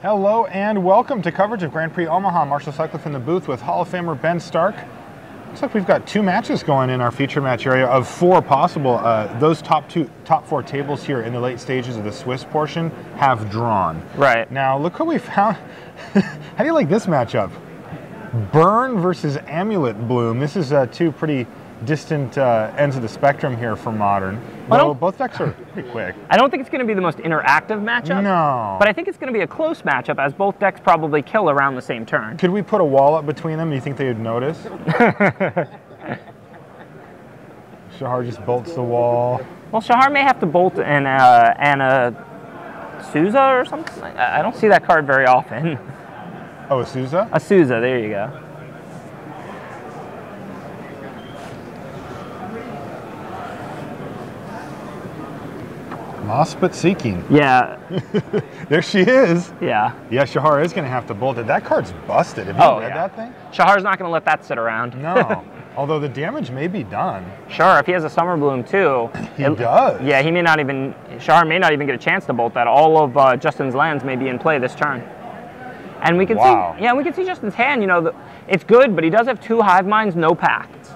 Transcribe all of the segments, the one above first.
Hello and welcome to coverage of Grand Prix Omaha. Marshall Sutcliffe in the booth with Hall of Famer Ben Stark. Looks like we've got 2 matches going in our feature match area of 4 possible. Those top 4 tables here in the late stages of the Swiss portion have drawn. Right. Now look what we found. How do you like this matchup? Burn versus Amulet Bloom. This is 2 pretty distant ends of the spectrum here for Modern. Though both decks are pretty quick. I don't think it's going to be the most interactive matchup. No. But I think it's going to be a close matchup as both decks probably kill around the same turn. Could we put a wall up between them? Do you think they would notice? Shahar just bolts the wall. Well, Shahar may have to bolt an Souza or something. I don't see that card very often. Oh, a Souza? A Souza, there you go. Lost but seeking. Yeah. There she is. Yeah. Yeah, Shahar is going to have to bolt it. That card's busted. Have you read that thing? Shahar's not going to let that sit around. No. Although the damage may be done. Sure, if he has a Summer Bloom too. He does. Yeah, he may not even, Shahar may not even get a chance to bolt that. All of Justin's lands may be in play this turn. And we can see, we can see Justin's hand, you know, it's good, but he does have 2 Hive Minds, no Pacts.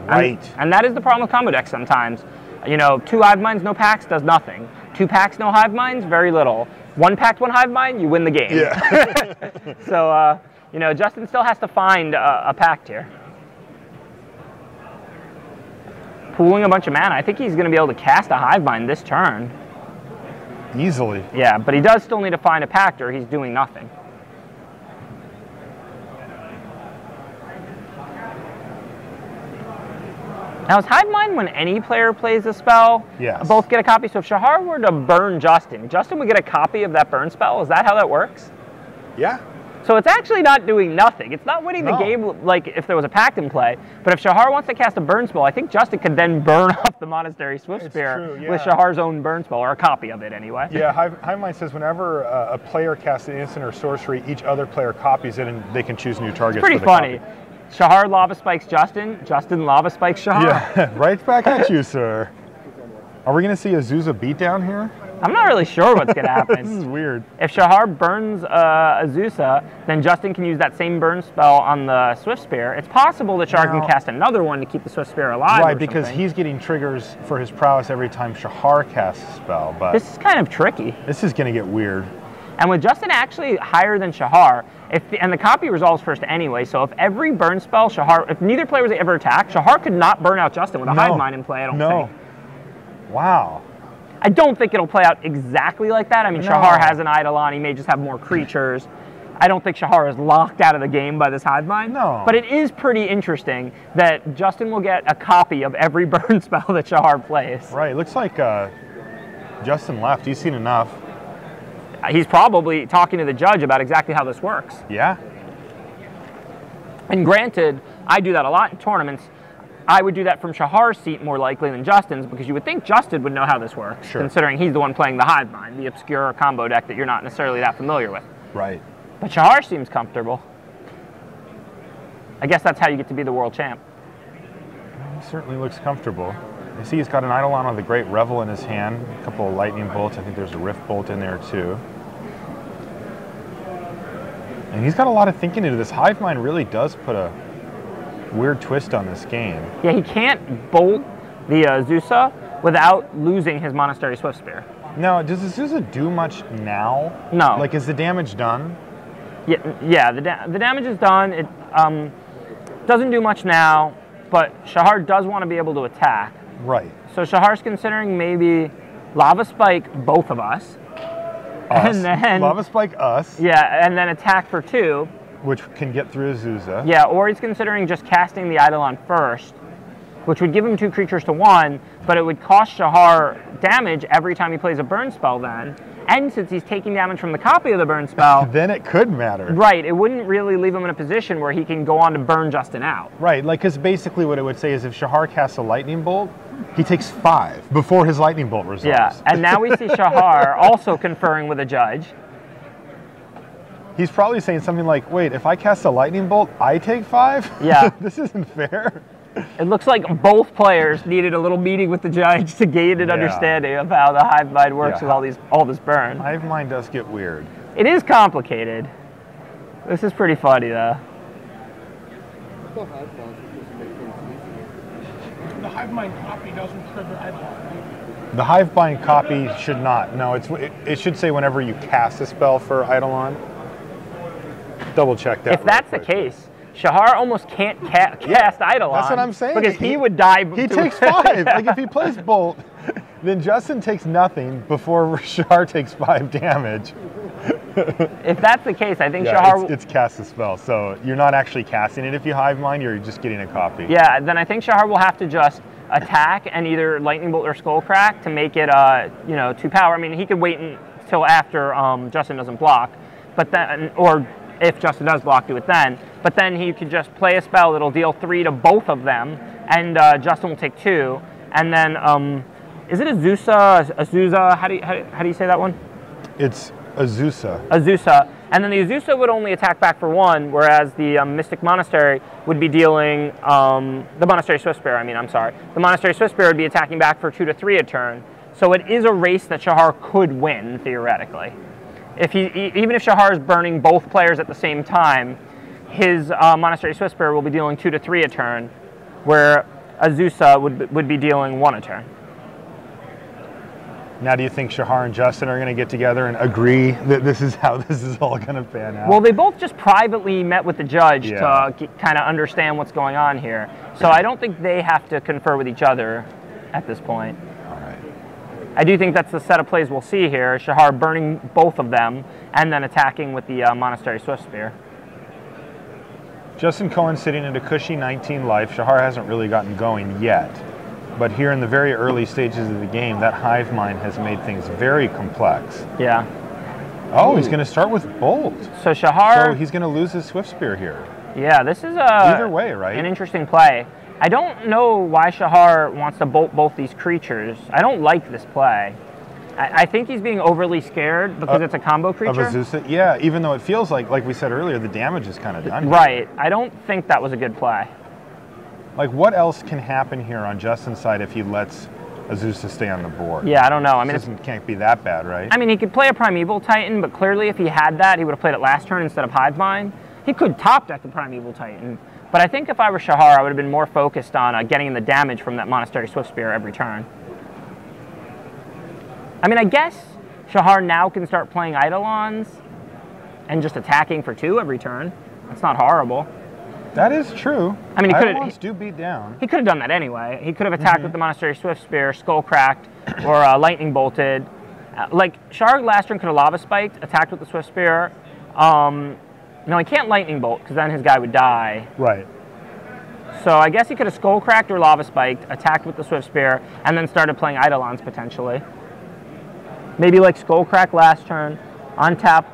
Right. And that is the problem with combo decks sometimes. You know, 2 Hive Minds, no Pacts does nothing. 2 Pacts, no Hive Minds, very little. 1 Pact, 1 Hive Mind, you win the game. Yeah. So, you know, Justin still has to find a Pact here. Pooling a bunch of mana. I think he's going to be able to cast a Hive Mind this turn. Easily. Yeah, but he does still need to find a Pact or he's doing nothing. Now, is Hive Mind when any player plays a spell? Yes. Both get a copy. So if Shahar were to burn Justin, Justin would get a copy of that burn spell? Is that how that works? Yeah. So it's actually not doing nothing. It's not winning the game like if there was a Pact in play. But if Shahar wants to cast a burn spell, I think Justin could then burn up the Monastery Swift Spear with Shahar's own burn spell, or a copy of it anyway. Yeah, Hive Mind says whenever a player casts an instant or sorcery, each other player copies it and they can choose new targets. It's pretty funny. Copy. Shahar lava spikes Justin, Justin lava spikes Shahar. Yeah, right back at you, sir. Are we going to see a Souza beatdown here? I'm not really sure what's going to happen. This is weird. If Shahar burns a Souza, then Justin can use that same burn spell on the Swift Spear. It's possible that Shahar can cast another one to keep the Swift Spear alive. Right, because he's getting triggers for his prowess every time Shahar casts a spell. But this is kind of tricky. This is going to get weird. And with Justin actually higher than Shahar, and the copy resolves first anyway, so if every burn spell Shahar, if neither player was ever attacked, Shahar could not burn out Justin with a Hive Mind in play, I don't think. Wow. I don't think it'll play out exactly like that. I mean, Shahar has an Eidolon, he may just have more creatures. I don't think Shahar is locked out of the game by this Hive Mind. No. But it is pretty interesting that Justin will get a copy of every burn spell that Shahar plays. Right, looks like Justin left. He's seen enough. He's probably talking to the judge about exactly how this works. Yeah. And granted, I do that a lot in tournaments. I would do that from Shahar's seat more likely than Justin's, because you would think Justin would know how this works, considering he's the one playing the Hive Mind, the obscure combo deck that you're not necessarily that familiar with. Right. But Shahar seems comfortable. I guess that's how you get to be the world champ. He certainly looks comfortable. You see he's got an Eidolon with a Great Revel in his hand, a couple of lightning bolts. I think there's a Rift Bolt in there too. And he's got a lot of thinking into this. Hive Mind really does put a weird twist on this game. Yeah, he can't bolt the Souza without losing his Monastery Swift Spear. Now, does the Souza do much now? No. Like, is the damage done? Yeah, the damage is done. It doesn't do much now, but Shahar does want to be able to attack. Right. So Shahar's considering maybe Lava Spike both of us. And then Lava Spike us. Yeah, and then attack for 2. Which can get through a Souza. Yeah, or he's considering just casting the Eidolon first, which would give him 2 creatures to 1, but it would cost Shahar damage every time he plays a burn spell then. And since he's taking damage from the copy of the burn spell... then it could matter. Right, it wouldn't really leave him in a position where he can go on to burn Justin out. Right, like, because basically what it would say is if Shahar casts a lightning bolt, he takes 5 before his lightning bolt resolves. Yeah, and now we see Shahar also conferring with a judge. He's probably saying something like, wait, if I cast a lightning bolt, I take 5? Yeah. This isn't fair. It looks like both players needed a little meeting with the judge to gain an understanding of how the Hive Mind works with all this burn. Hive Mind does get weird. It is complicated. This is pretty funny, though. The hive mind copy doesn't trigger Eidolon. The Hivebind copy should not. No, it should say whenever you cast a spell for Eidolon. Double check that. If that's the case, Shahar almost can't cast Eidolon. That's what I'm saying. Because he would die. He takes 5. Like if he plays Bolt, then Justin takes nothing before Shahar takes 5 damage. If that's the case, I think Yeah, Shahar... it's cast a spell, so you're not actually casting it if you hive mind, you're just getting a copy. Yeah, then I think Shahar will have to just attack and either Lightning Bolt or Skullcrack to make it, 2 power. I mean, he could wait until after Justin doesn't block, but then, or if Justin does block, do it then. But then he could just play a spell that'll deal 3 to both of them, and Justin will take 2. And then, is it Azusa? How do you say that one? It's Azusa. Azusa. And then the Azusa would only attack back for 1, whereas the Mystic Monastery would be dealing, the Monastery Swiftspear, the Monastery Swiftspear would be attacking back for 2 to 3 a turn. So it is a race that Shahar could win, theoretically. Even if Shahar is burning both players at the same time, his Monastery Swiftspear will be dealing 2 to 3 a turn, where Azusa would be dealing 1 a turn. Now, do you think Shahar and Justin are going to get together and agree that this is how this is all going to pan out? Well, they both just privately met with the judge to kind of understand what's going on here. So I don't think they have to confer with each other at this point. All right. I do think that's the set of plays we'll see here. Shahar burning both of them and then attacking with the Monastery Swiftspear. Justin Cohen sitting at a cushy 19 life. Shahar hasn't really gotten going yet. But here in the very early stages of the game, that hive mind has made things very complex. Yeah. Oh, he's going to start with Bolt. So Shahar... So he's going to lose his Swiftspear here. Yeah, this is either way, right? An interesting play. I don't know why Shahar wants to bolt both these creatures. I don't like this play. I think he's being overly scared because it's a combo creature. Of Azusa? Yeah, even though it feels like we said earlier, the damage is kind of done. Right. I don't think that was a good play. Like, what else can happen here on Justin's side if he lets Azusa stay on the board? Yeah, I don't know. I mean, it can't be that bad, right? I mean, he could play a Primeval Titan, but clearly if he had that, he would have played it last turn instead of Hivemind. He could top deck the Primeval Titan, but I think if I were Shahar, I would have been more focused on getting the damage from that Monastery Swiftspear every turn. I mean, I guess Shahar now can start playing Eidolons and just attacking for 2 every turn. That's not horrible. That is true. I mean, Eidolons do beat down. He could have done that anyway. He could have attacked with the Monastery Swiftspear, Skullcracked, or Lightning Bolted. Like, Shahar last turn could have Lava Spiked, attacked with the Swiftspear. No, he can't Lightning Bolt, because then his guy would die. Right. So I guess he could have Skullcracked or Lava Spiked, attacked with the Swiftspear, and then started playing Eidolons, potentially. Maybe like Skullcrack last turn, on tap,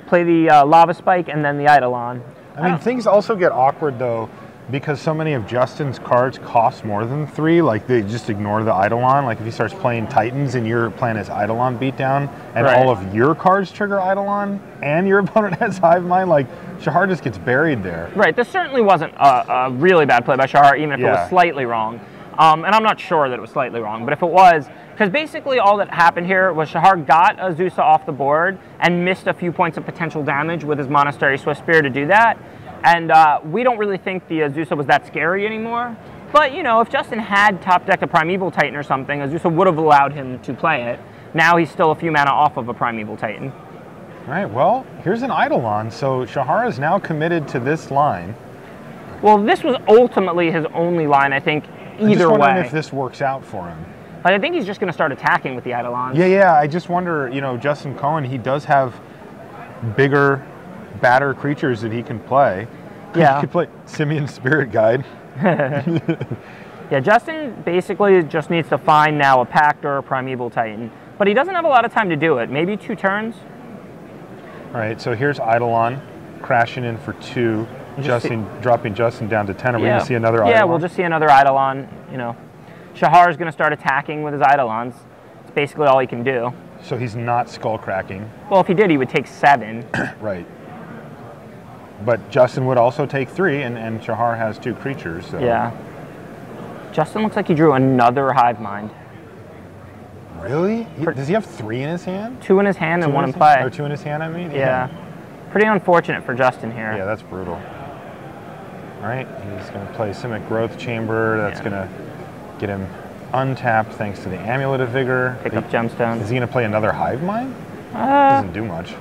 play the Lava Spike, and then the Eidolon. I mean, things also get awkward, though, because so many of Justin's cards cost more than 3. Like, they just ignore the Eidolon. Like, if he starts playing Titans and your plan is Eidolon beatdown, and all of your cards trigger Eidolon, and your opponent has Hivemind, like, Shahar just gets buried there. Right. This certainly wasn't a really bad play by Shahar, even if it was slightly wrong. And I'm not sure that it was slightly wrong, but if it was, because basically all that happened here was Shahar got Azusa off the board and missed a few points of potential damage with his Monastery Swiftspear to do that. And we don't really think the Azusa was that scary anymore. But, you know, if Justin had top decked a Primeval Titan or something, Azusa would have allowed him to play it. Now he's still a few mana off of a Primeval Titan. All right, well, here's an Eidolon, so Shahar is now committed to this line. Well, this was ultimately his only line, I think, either way. I'm just wondering if this works out for him. I think he's just going to start attacking with the Eidolons. Yeah, I just wonder, you know, Justin Cohen, he does have bigger, badder creatures that he can play. Yeah. He could play Simian Spirit Guide. Yeah, Justin basically just needs to find now a Pact or a Primeval Titan. But he doesn't have a lot of time to do it. Maybe 2 turns. All right, so here's Eidolon crashing in for 2. Justin dropping Justin down to 10. Are we going to see another Eidolon? Yeah, we'll just see another Eidolon. You know, Shahar is going to start attacking with his Eidolons. It's basically all he can do. So he's not skull cracking. Well, if he did, he would take 7. Right. But Justin would also take 3, and Shahar has 2 creatures. So. Yeah. Justin looks like he drew another Hivemind. Really? Does he have 3 in his hand? 2 in his hand and 1 in play. Or 2 in his hand, I mean? Yeah. Pretty unfortunate for Justin here. Yeah, that's brutal. All right, he's going to play Simic Growth Chamber. That's going to get him untapped thanks to the Amulet of Vigor. Pick up Gemstones. Is he going to play another Hive Mind? Doesn't do much.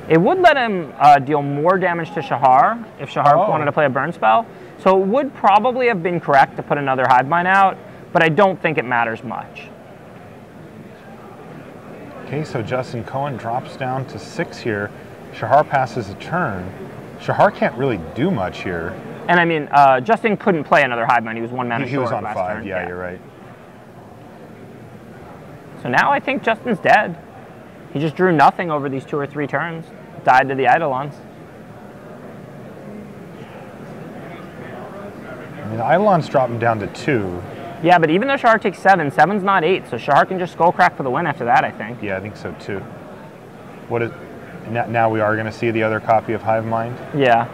It would let him deal more damage to Shahar if Shahar wanted to play a burn spell. So it would probably have been correct to put another Hive Mind out, but I don't think it matters much. Okay, so Justin Cohen drops down to 6 here. Shahar passes a turn. Shahar can't really do much here. And I mean, Justin couldn't play another Hive Mind. He was 1 mana short. He was on last 5, turn. yeah, you're right. So now I think Justin's dead. He just drew nothing over these 2 or 3 turns. Died to the Eidolons. I mean, the Eidolons drop him down to 2. Yeah, but even though Shahar takes 7, 7's not 8, so Shahar can just Skullcrack for the win after that, I think. Yeah, I think so too. What is now we are going to see the other copy of Hive Mind? Yeah.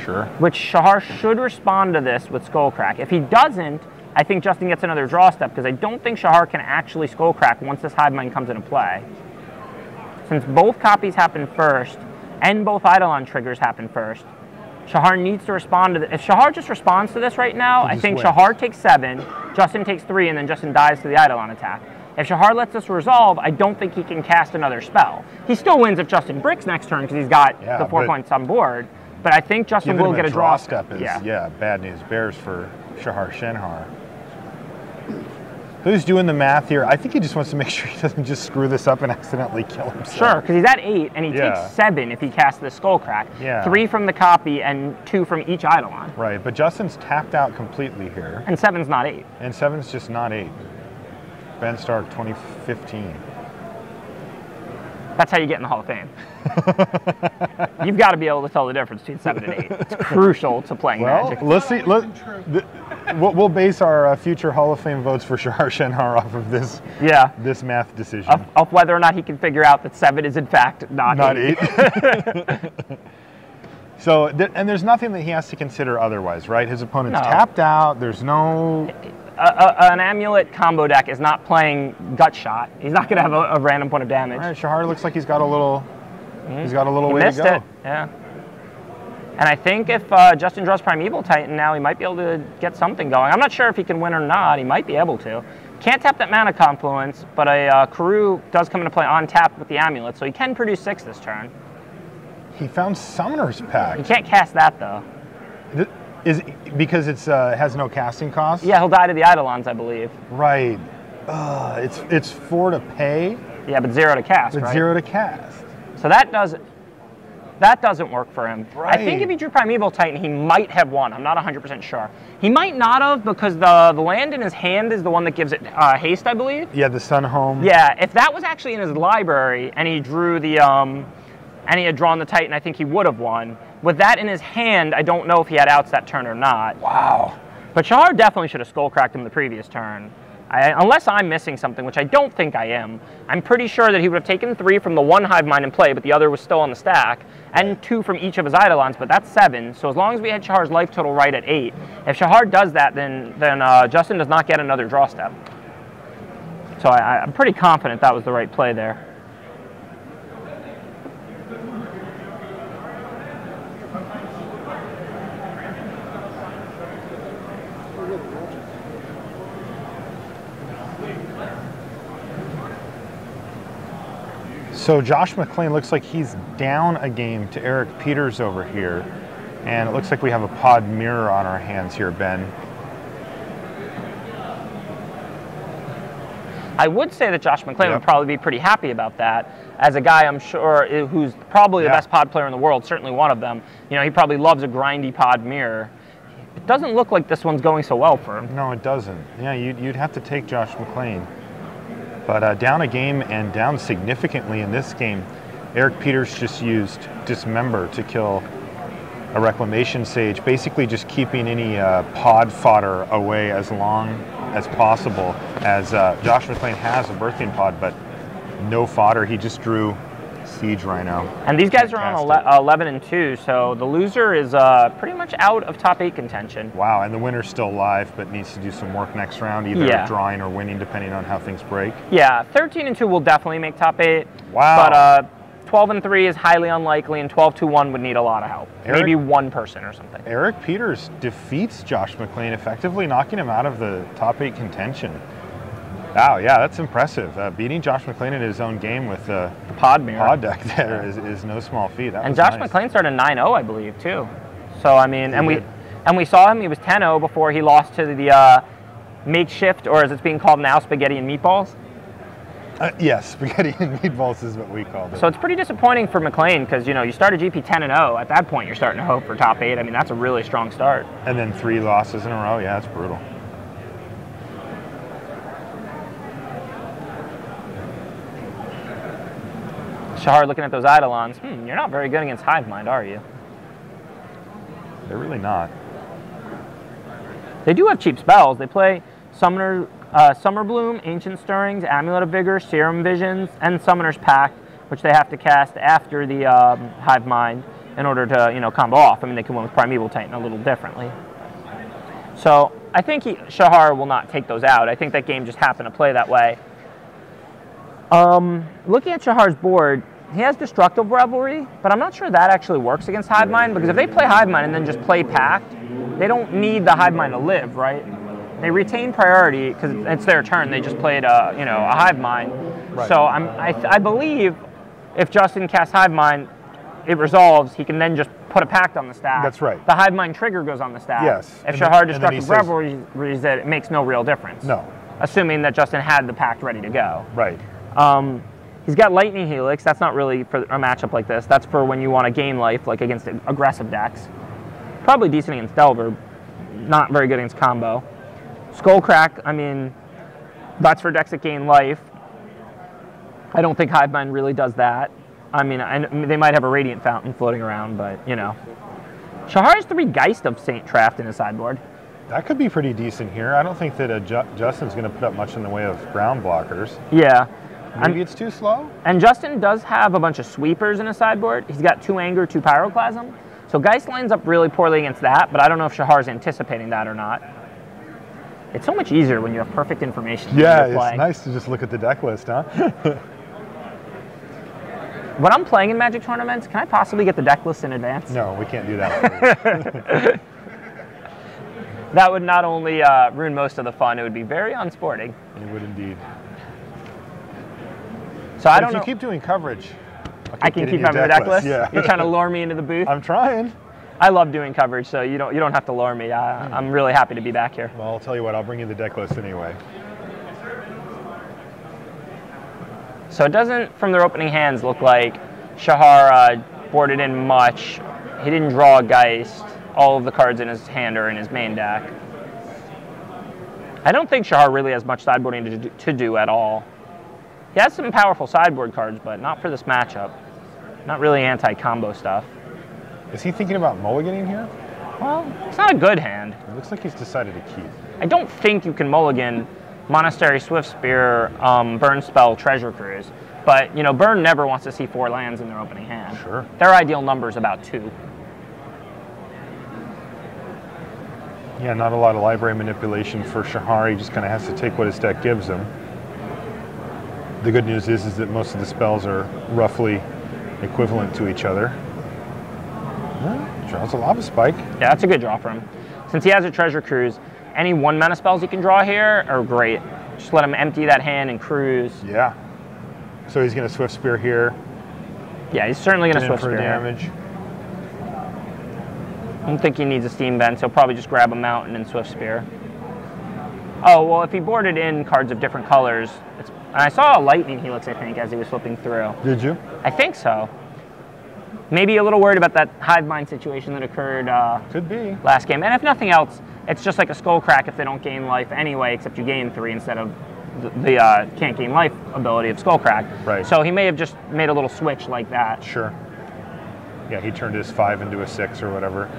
Sure. Which Shahar should respond to this with Skullcrack. If he doesn't, I think Justin gets another draw step because I don't think Shahar can actually Skullcrack once this Hive Mind comes into play. Since both copies happen first and both Eidolon triggers happen first, Shahar needs to respond to this. If Shahar just responds to this right now, I think Shahar takes 7, Justin takes 3, and then Justin dies to the Eidolon attack. If Shahar lets this resolve, I don't think he can cast another spell. He still wins if Justin bricks next turn because he's got the 4 points on board, but I think Justin will get a draw step. Bad news bears for Shahar Shenhar. Who's doing the math here? I think he just wants to make sure he doesn't just screw this up and accidentally kill himself. Sure, because he's at 8, and he takes 7 if he casts the Skullcrack. Yeah. 3 from the copy and 2 from each Eidolon. Right, but Justin's tapped out completely here. And 7's not 8. And 7's just not 8. Ben Stark, 2015. That's how you get in the Hall of Fame. You've got to be able to tell the difference between 7 and 8. It's crucial to playing Magic. Let's see. We'll base our future Hall of Fame votes for Shahar Shenhar off of this math decision. Of whether or not he can figure out that 7 is in fact not 8. So, and there's nothing that he has to consider otherwise, right? His opponent's tapped out. There's no... An Amulet combo deck is not playing Gut Shot. He's not going to have a random point of damage. All right, Shahar looks like he's got a little... He's got a little way to go. It. Yeah. And I think if Justin draws Primeval Titan now, he might be able to get something going. I'm not sure if he can win or not. He might be able to. Can't tap that Mana Confluence, but a Karoo does come into play on tap with the Amulet, so he can produce 6 this turn. He found Summoner's Pact. He can't cast that, though. Is because it's has no casting cost? Yeah, he'll die to the Eidolons, I believe. Right. It's 4 to pay. Yeah, but 0 to cast, right? 0 to cast. So that doesn't work for him. Right. I think if he drew Primeval Titan, he might have won. I'm not 100% sure. He might not have because the land in his hand is the one that gives it haste, I believe. Yeah, the Sun Home. Yeah, if that was actually in his library and he drew the and he had drawn the Titan, I think he would have won. With that in his hand, I don't know if he had outs that turn or not. Wow. But Shahar definitely should have Skullcracked him the previous turn. Unless I'm missing something, which I don't think I am, I'm pretty sure that he would have taken 3 from the 1 Hive Mind in play, but the other was still on the stack, and 2 from each of his Eidolons, but that's 7. So as long as we had Shahar's life total right at 8, if Shahar does that, then Justin does not get another draw step. So I'm pretty confident that was the right play there. So Josh McClain looks like he's down a game to Eric Peters over here. And it looks like we have a pod mirror on our hands here, Ben. I would say that Josh McClain would probably be pretty happy about that. As a guy, I'm sure, who's probably the best pod player in the world, certainly one of them. You know, he probably loves a grindy pod mirror. It doesn't look like this one's going so well for him. No, it doesn't. Yeah, you'd have to take Josh McClain. But down a game and down significantly in this game, Eric Peters just used Dismember to kill a Reclamation Sage, basically just keeping any pod fodder away as long as possible, as Josh McClain has a Birthing Pod, but no fodder. He just drew Siege Rhino. And these guys are on 11 and 2, so the loser is pretty much out of top 8 contention. Wow, and the winner's still alive, but needs to do some work next round, either drawing or winning, depending on how things break. Yeah, 13 and 2 will definitely make top 8. Wow. But 12 and 3 is highly unlikely, and 12-1 would need a lot of help. Maybe one person or something. Eric Peters defeats Josh McLean, effectively knocking him out of the top 8 contention. Wow, yeah, that's impressive. Beating Josh McLean in his own game with the pod mirror. Pod deck there is no small feat. That and was Josh nice. McLean started 9-0, I believe, too. So I mean, and we saw him. He was 10-0 before he lost to the makeshift, or as it's being called now, spaghetti and meatballs. Yes, spaghetti and meatballs is what we called it. So it's pretty disappointing for McLean because you start a GP 10-0. At that point, you're starting to hope for top 8. I mean, that's a really strong start. And then 3 losses in a row. Yeah, that's brutal. Shahar looking at those Eidolons. You're not very good against Hive Mind, are you? They're really not. They do have cheap spells. They play Summer Bloom, Ancient Stirrings, Amulet of Vigor, Serum Visions, and Summoner's Pact, which they have to cast after the Hive Mind in order to combo off. I mean, they can win with Primeval Titan a little differently. So I think Shahar will not take those out. I think that game just happened to play that way. Looking at Shahar's board, he has Destructive Revelry, but I'm not sure that actually works against Hive Mind, because if they play Hive Mind and then just play Pact, they don't need the Hive Mind to live, right? They retain priority because it's their turn. They just played a Hive Mind. Right. So I believe if Justin casts Hive Mind, it resolves. He can then just put a Pact on the stack. That's right. The Hive Mind trigger goes on the stack. Yes. If Shahar Destructive Revelry is it makes no real difference. No. Assuming that Justin had the Pact ready to go. Right. He's got Lightning Helix. That's not really for a matchup like this. That's for when you want to gain life, like against aggressive decks. Probably decent against Delver. Not very good against combo. Skullcrack, I mean, that's for decks that gain life. I don't think Hive Mind really does that. I mean, they might have a Radiant Fountain floating around, but, Shahar has 3 Geist of Saint Traft in his sideboard. That could be pretty decent here. I don't think that Justin's going to put up much in the way of ground blockers. Yeah. Maybe it's too slow? And Justin does have a bunch of sweepers in his sideboard. He's got 2 Anger, 2 Pyroclasm. So Geist lines up really poorly against that, but I don't know if Shahar's anticipating that or not. It's so much easier when you have perfect information. Yeah, it's nice to just look at the deck list, huh? When I'm playing in Magic tournaments, can I possibly get the deck list in advance? No, we can't do that. That would not only ruin most of the fun, it would be very unsporting. It would indeed. So I don't know. If you keep doing coverage, I can keep having the deck list? Yeah. You're trying to lure me into the booth? I'm trying. I love doing coverage, so you don't have to lure me. I'm really happy to be back here. Well, I'll tell you what, I'll bring you the deck list anyway. So it doesn't, from their opening hands, look like Shahar boarded in much. He didn't draw a Geist. All of the cards in his hand are in his main deck. I don't think Shahar really has much sideboarding to do at all. He has some powerful sideboard cards, but not for this matchup. Not really anti-combo stuff. Is he thinking about mulliganing here? Well, it's not a good hand. It looks like he's decided to keep. I don't think you can mulligan Monastery, Swiftspear, Burn Spell, Treasure Cruise. But, Burn never wants to see 4 lands in their opening hand. Sure. Their ideal number is about 2. Yeah, not a lot of library manipulation for Shahar. He just kind of has to take what his deck gives him. The good news is that most of the spells are roughly equivalent to each other. Draws a Lava Spike. Yeah, that's a good draw for him. Since he has a Treasure Cruise, any 1-mana spells he can draw here are great. Just let him empty that hand and cruise. Yeah. So he's going to Swift Spear here. Yeah, he's certainly going to Swift Spear damage. I don't think he needs a Steam Vent, so he'll probably just grab a Mountain and Swift Spear. Oh, well, if he boarded in cards of different colors, and I saw a Lightning Helix, I think, as he was flipping through. Did you? I think so. Maybe a little worried about that Hive Mind situation that occurred could be last game. And if nothing else, it's just like a Skullcrack if they don't gain life anyway, except you gain 3 instead of the can't gain life ability of Skullcrack. Right. So he may have just made a little switch like that. Sure. Yeah, he turned his 5 into a 6 or whatever.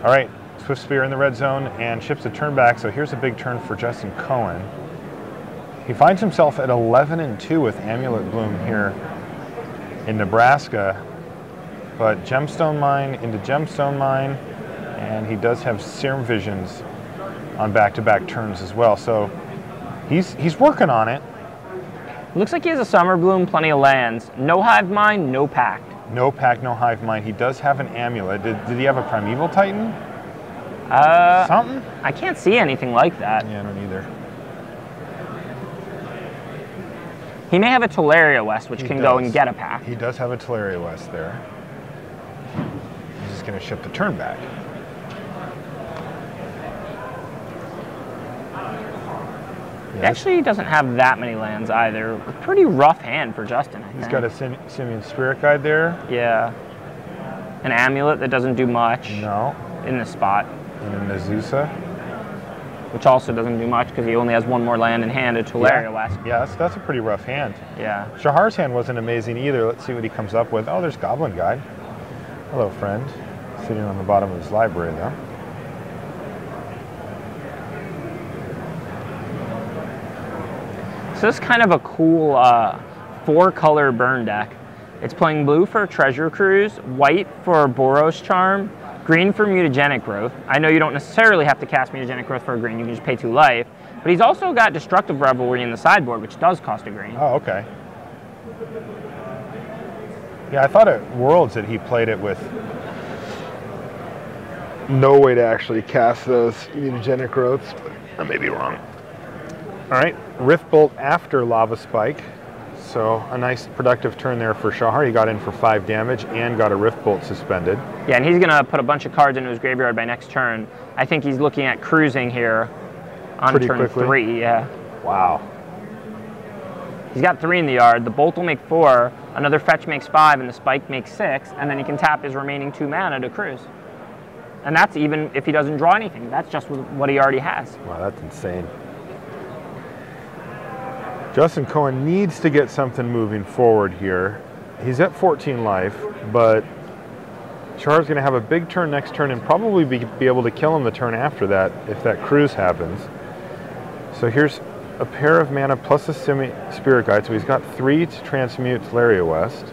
All right, Swift Spear in the red zone and ships a turn back. So here's a big turn for Justin Cohen. He finds himself at 11 and 2 with Amulet Bloom here. in Nebraska. But Gemstone Mine into Gemstone Mine, and he does have Serum Visions on back-to-back turns as well. So he's working on it. Looks like he has a Summer Bloom, plenty of lands. No Hive Mind, no Pact. No Pact, no Hive Mind. He does have an Amulet. Did he have a Primeval Titan? Something? I can't see anything like that. Yeah, I don't either. He may have a Tolaria West, which can go and get a Pact. He does have a Tolaria West there. He's just going to ship the turn back. He actually doesn't have that many lands either. A pretty rough hand for Justin, I think. He's got a Simian Spirit Guide there. Yeah. An Amulet that doesn't do much. No. In this spot. And an Azusa. Which also doesn't do much because he only has one more land in hand, a Tolaria West. Yeah, that's a pretty rough hand. Yeah. Shahar's hand wasn't amazing either. Let's see what he comes up with. Oh, there's Goblin Guide. Hello, friend. Sitting on the bottom of his library, though. So this is kind of a cool 4-color burn deck. It's playing blue for Treasure Cruise, white for Boros Charm, green for Mutagenic Growth. I know you don't necessarily have to cast Mutagenic Growth for a green, you can just pay 2 life. But he's also got Destructive Revelry in the sideboard, which does cost a green. Oh, okay. Yeah, I thought at Worlds that he played it with no way to actually cast those Mutagenic Growths, but I may be wrong. All right, Rift Bolt after Lava Spike. So a nice productive turn there for Shahar. He got in for 5 damage and got a Rift Bolt suspended. Yeah, and he's going to put a bunch of cards into his graveyard by next turn. I think he's looking at cruising here on Pretty turn quickly. 3. Yeah. Wow. He's got 3 in the yard. The Bolt will make 4. Another Fetch makes 5, and the Spike makes 6. And then he can tap his remaining 2 mana to cruise. And that's even if he doesn't draw anything. That's just what he already has. Wow, that's insane. Justin Cohen needs to get something moving forward here. He's at 14 life, but Shahar's going to have a big turn next turn and probably be able to kill him the turn after that if that cruise happens. So here's a pair of mana plus a Spirit Guide, so he's got 3 to transmute Tolaria West.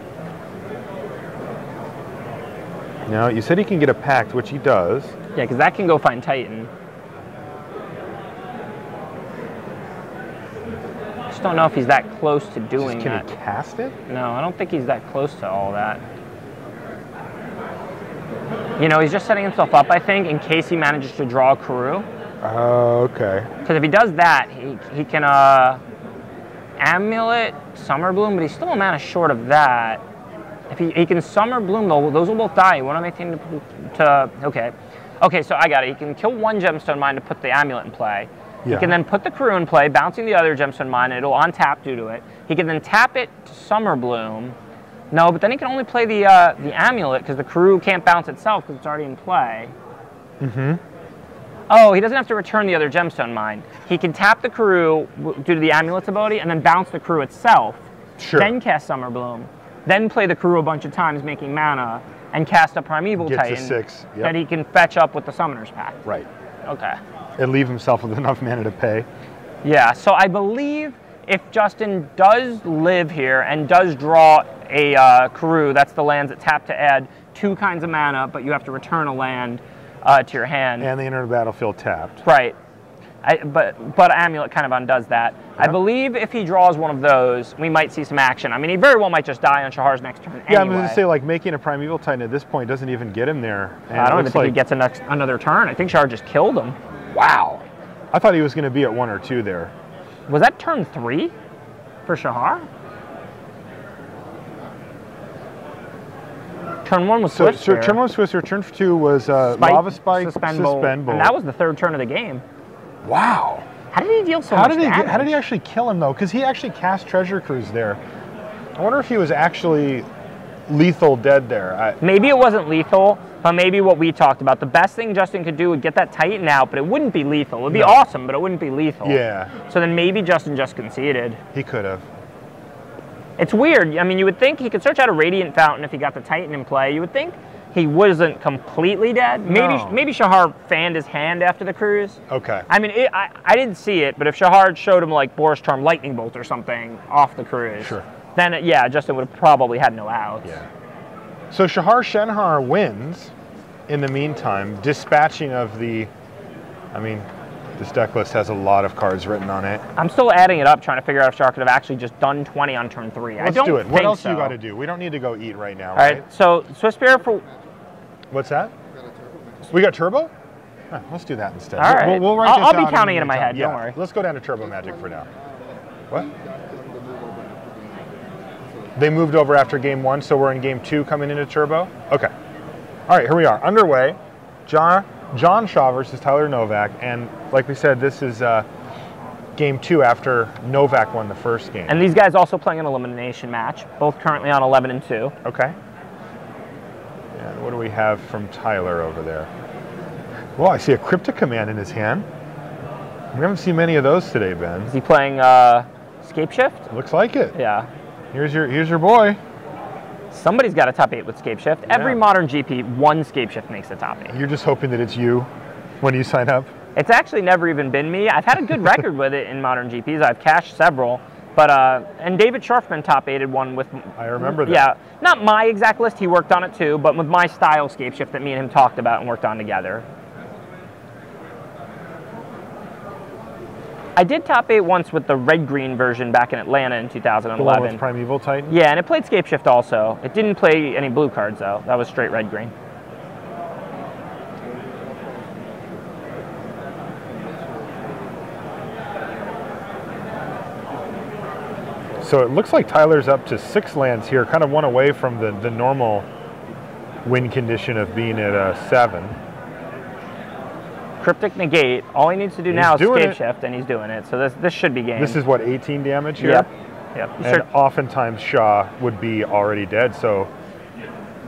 Now, you said he can get a Pact, which he does. Yeah, because that can go find Titan. Don't know if he's that close to doing that. Can he cast it? No, I don't think he's that close to all that. You know, he's just setting himself up, I think, in case he manages to draw a Karoo. Oh, okay. Because if he does that, he can Amulet, Summer Bloom, but he's still a mana short of that. If he can Summer Bloom, though, those will both die. You want to make anything to okay. Okay, so I got it. He can kill 1 Gemstone Mine to put the Amulet in play. Yeah. He can then put the Karoo in play, bouncing the other Gemstone Mine, and it'll untap due to it. He can then tap it to Summer Bloom. No, but then he can only play the Amulet because the Karoo can't bounce itself because it's already in play. Mm-hmm. Oh, he doesn't have to return the other Gemstone Mine. He can tap the Karoo due to the Amulet's ability and then bounce the Karoo itself. Sure. Then cast Summer Bloom. Then play the Karoo a bunch of times, making mana, and cast a Primeval Titan to 6. Yep. that he can fetch up with the Summoner's Pact. Right. Okay. And leave himself with enough mana to pay. Yeah, so I believe if Justin does live here and does draw a Karoo, that's the lands that tap to add 2 kinds of mana, but you have to return a land to your hand. And they enter the battlefield tapped. Right. But Amulet kind of undoes that. Yeah. I believe if he draws one of those, we might see some action. I mean, he very well might just die on Shahar's next turn anyway. Yeah, I'm going to say, like, making a Primeval Titan at this point doesn't even get him there. And I don't even think he gets another turn. I think Shahar just killed him. Wow. I thought he was going to be at 1 or 2 there. Was that turn 3 for Shahar? Turn 1 was Swift. So turn 1 was Swift. Turn 2 was Lava Spike, Suspend Bolt. And that was the 3rd turn of the game. Wow. How did he deal so much damage? How did he actually kill him, though? Because he actually cast Treasure Cruise there. I wonder if he was actually lethal dead there. Maybe it wasn't lethal, but maybe what we talked about. The best thing Justin could do would get that Titan out, but it wouldn't be lethal. It would be awesome, but it wouldn't be lethal. Yeah. So then maybe Justin just conceded. He could have. It's weird. I mean, you would think he could search out a Radiant Fountain if he got the Titan in play. You would think he wasn't completely dead. Maybe Shahar fanned his hand after the cruise. Okay. I mean, I didn't see it, but if Shahar showed him like Boros Charm Lightning Bolt or something off the cruise. Sure. then yeah, Justin would have probably had no outs. Yeah. So Shahar Shenhar wins in the meantime, dispatching of the, I mean, this deck list has a lot of cards written on it. I'm still adding it up, trying to figure out if Shahar could have actually just done 20 on turn 3. Let's do it. What else you got to do? We don't need to go eat right now, All right, so Swift Spirit for... What's that? We got Turbo? Let's do that instead. All right. We'll write this I'll be out counting it in my time. head, don't worry. Let's go down to Turbo Magic for now. What? They moved over after game 1, so we're in game 2 coming into Turbo? Okay. All right, here we are. Underway. John Shaw versus Tyler Novak, and like we said, this is game 2 after Novak won the first game. And these guys also playing an elimination match, both currently on 11 and 2. Okay. And what do we have from Tyler over there? Well, I see a Cryptic Command in his hand. We haven't seen many of those today, Ben. Is he playing Scape Shift? Looks like it. Yeah. Here's your boy. Somebody's got a top 8 with Scape Shift. Yeah. Every modern GP, one Scape Shift makes a top 8. You're just hoping that it's you when you sign up? It's actually never even been me. I've had a good record with it in modern GPs. I've cashed several. But, and David Scharfman top 8'd one with... I remember that. Yeah, not my exact list. He worked on it too, but with my style Scape Shift that me and him talked about and worked on together. I did top 8 once with the red-green version back in Atlanta in 2011. The one with Primeval Titan? Yeah, and it played Scape Shift also. It didn't play any blue cards, though. That was straight red-green. So it looks like Tyler's up to 6 lands here, kind of one away from the normal win condition of being at 7. Cryptic Negate. All he needs to do now is Scape Shift, and he's doing it. So this should be game. This is what, 18 damage here? Yep. And oftentimes Shaw would be already dead, so...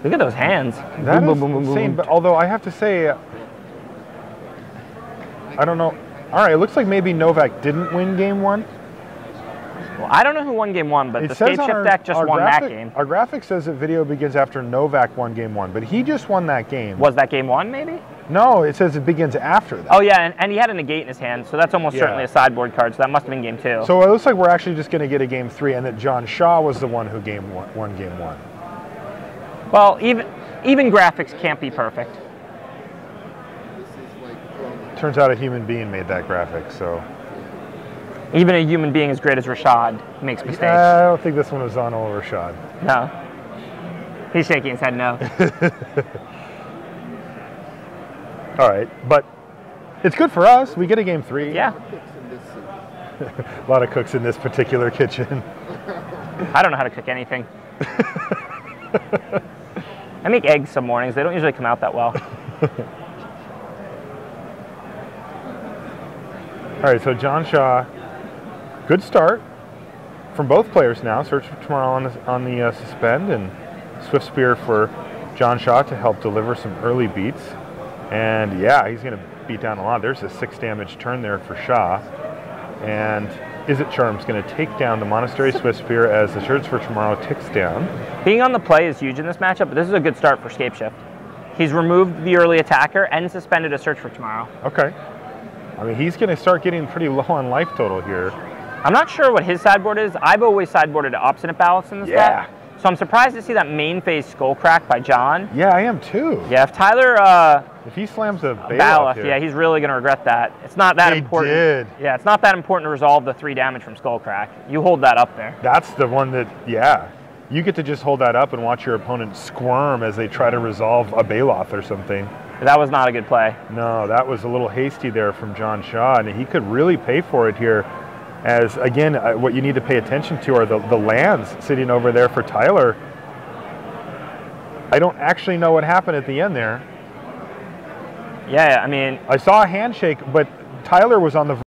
Look at those hands. That is insane, but although I have to say, I don't know. All right, it looks like maybe Novak didn't win game 1. Well, I don't know who won game 1, but the Scape Shift deck just won that game. Our graphic says that video begins after Novak won game 1, but he just won that game. Was that game 1, maybe? No, it says it begins after that. Oh, yeah, and he had a negate in his hand, so that's almost certainly a sideboard card, so that must have been game 2. So it looks like we're actually just going to get a game 3, and that John Shaw was the one who won game 1. Well, even graphics can't be perfect. Turns out a human being made that graphic, so... Even a human being as great as Rashad makes mistakes. I don't think this one was on old Rashad. No. He's shaking his head no. All right, but it's good for us. We get a game 3. Yeah. A lot of cooks in this particular kitchen. I don't know how to cook anything. I make eggs some mornings. They don't usually come out that well. All right, so John Shaw, good start from both players now. Search for Tomorrow on the suspend, and Swift Spear for John Shaw to help deliver some early beats. And yeah, he's going to beat down a lot. There's a 6 damage turn there for Shaw. And Is It Charm's going to take down the Monastery Swift Spear as the Search for Tomorrow ticks down. Being on the play is huge in this matchup, but this is a good start for Scape Shift. He's removed the early attacker and suspended a Search for Tomorrow. Okay. I mean, he's going to start getting pretty low on life total here. I'm not sure what his sideboard is. I've always sideboarded Obstinate Ballots in this deck. So I'm surprised to see that main phase Skullcrack by John. Yeah, I am too. Yeah, if Tyler... if he slams a Baloth, yeah, he's really going to regret that. It's not that important. Yeah, it's not that important to resolve the 3 damage from Skullcrack. You hold that up there. That's the one that, yeah. You get to just hold that up and watch your opponent squirm as they try to resolve a Baloth or something. That was not a good play. No, that was a little hasty there from John Shaw, and he could really pay for it here. As, again, what you need to pay attention to are the lands sitting over there for Tyler. I don't actually know what happened at the end there. Yeah, I mean... I saw a handshake, but Tyler was on the